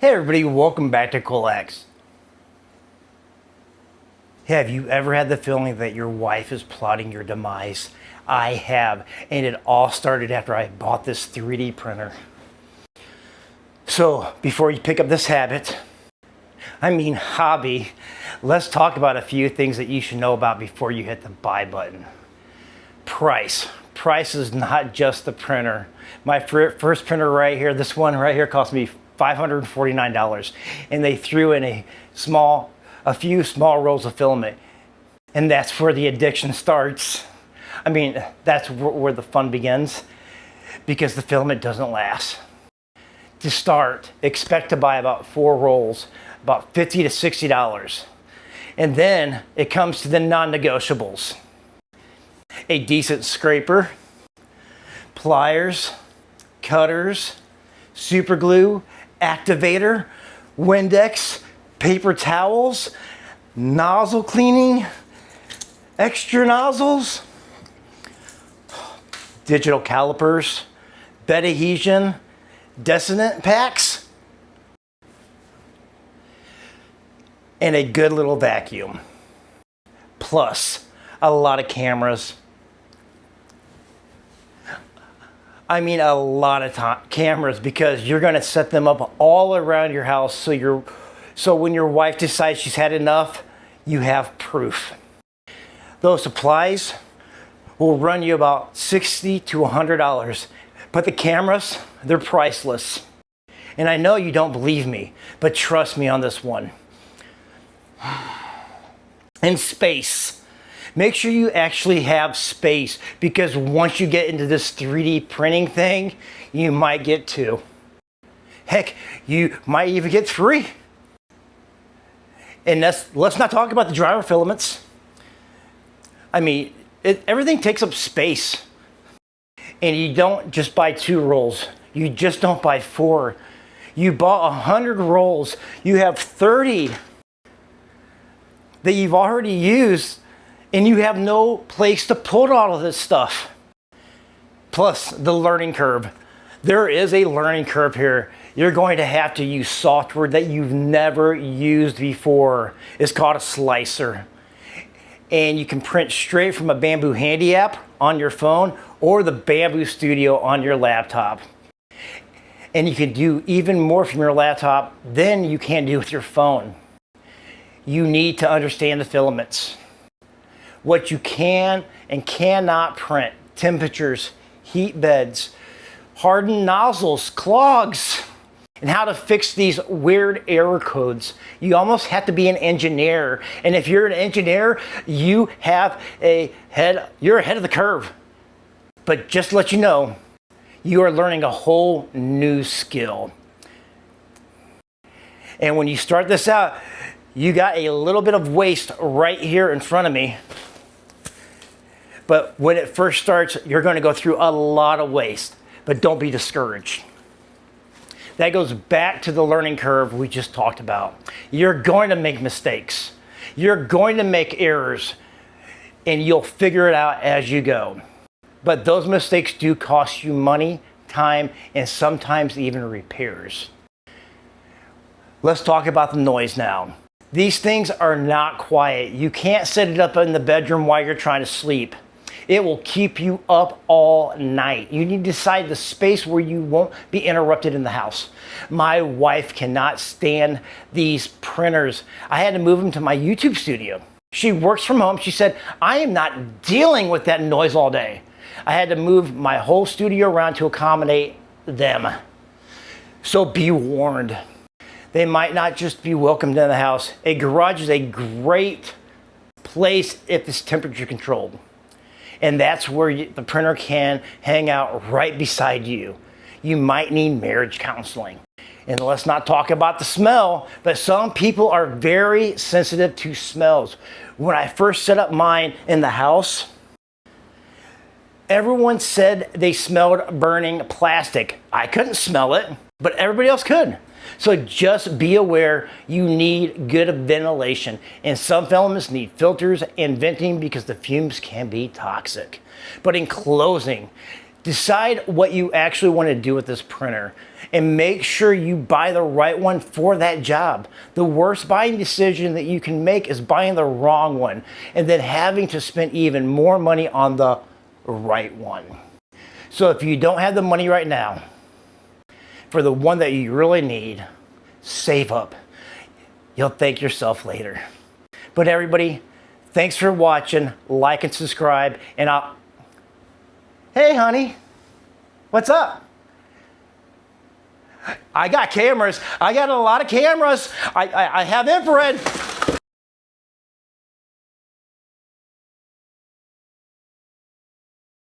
Hey everybody, welcome back to Clogs. Have you ever had the feeling that your wife is plotting your demise? I have, and it all started after I bought this 3D printer. So before you pick up this hobby, let's talk about a few things that you should know about before you hit the buy button. Price. Price is not just the printer. My first printer right here, this one right here, cost me $549, and they threw in a few small rolls of filament, and that's where the addiction starts. I mean, that's where the fun begins, because the filament doesn't last. To start, expect to buy about 4 rolls, about $50 to $60, and then it comes to the non-negotiables. A decent scraper, pliers, cutters, super glue, activator, Windex, paper towels, nozzle cleaning, extra nozzles, digital calipers, bed adhesion, dissonant packs, and a good little vacuum. Plus, a lot of cameras. I mean a lot of cameras, because you're going to set them up all around your house so when your wife decides she's had enough, you have proof. Those supplies will run you about $60 to $100, but the cameras, they're priceless. And I know you don't believe me, but trust me on this one. And space. Make sure you actually have space, because once you get into this 3D printing thing, you might get 2. Heck, you might even get 3. And let's not talk about the driver filaments. I mean, everything takes up space. And you don't just buy 2 rolls. You just don't buy 4. You bought 100 rolls. You have 30 that you've already used, and you have no place to put all of this stuff. Plus the learning curve. There is a learning curve here. You're going to have to use software that you've never used before. It's called a slicer. And you can print straight from a Bambu Handy app on your phone or the Bambu Studio on your laptop. And you can do even more from your laptop than you can do with your phone. You need to understand the filaments, what you can and cannot print, temperatures, heat beds, hardened nozzles, clogs, and how to fix these weird error codes. You almost have to be an engineer. And if you're an engineer, you're ahead of the curve. But just to let you know, you are learning a whole new skill. And when you start this out, you got a little bit of waste right here in front of me. But when it first starts, you're going to go through a lot of waste. But don't be discouraged. That goes back to the learning curve we just talked about. You're going to make mistakes. You're going to make errors. And you'll figure it out as you go. But those mistakes do cost you money, time, and sometimes even repairs. Let's talk about the noise now. These things are not quiet. You can't set it up in the bedroom while you're trying to sleep. It will keep you up all night. You need to decide the space where you won't be interrupted in the house. My wife cannot stand these printers. I had to move them to my YouTube studio. She works from home. She said, I am not dealing with that noise all day. I had to move my whole studio around to accommodate them. So be warned. They might not just be welcomed in the house. A garage is a great place if it's temperature controlled. And that's where the printer can hang out right beside you. You might need marriage counseling. And let's not talk about the smell, but some people are very sensitive to smells. When I first set up mine in the house, everyone said they smelled burning plastic. I couldn't smell it, but everybody else could. So just be aware you need good ventilation, and some filaments need filters and venting because the fumes can be toxic. But in closing, Decide what you actually want to do with this printer and make sure you buy the right one for that job. The worst buying decision that you can make is buying the wrong one and then having to spend even more money on the right one. So if you don't have the money right now for the one that you really need, save up. You'll thank yourself later. But everybody, thanks for watching. Like and subscribe, and Hey honey, what's up? I got cameras. I got a lot of cameras. I have infrared.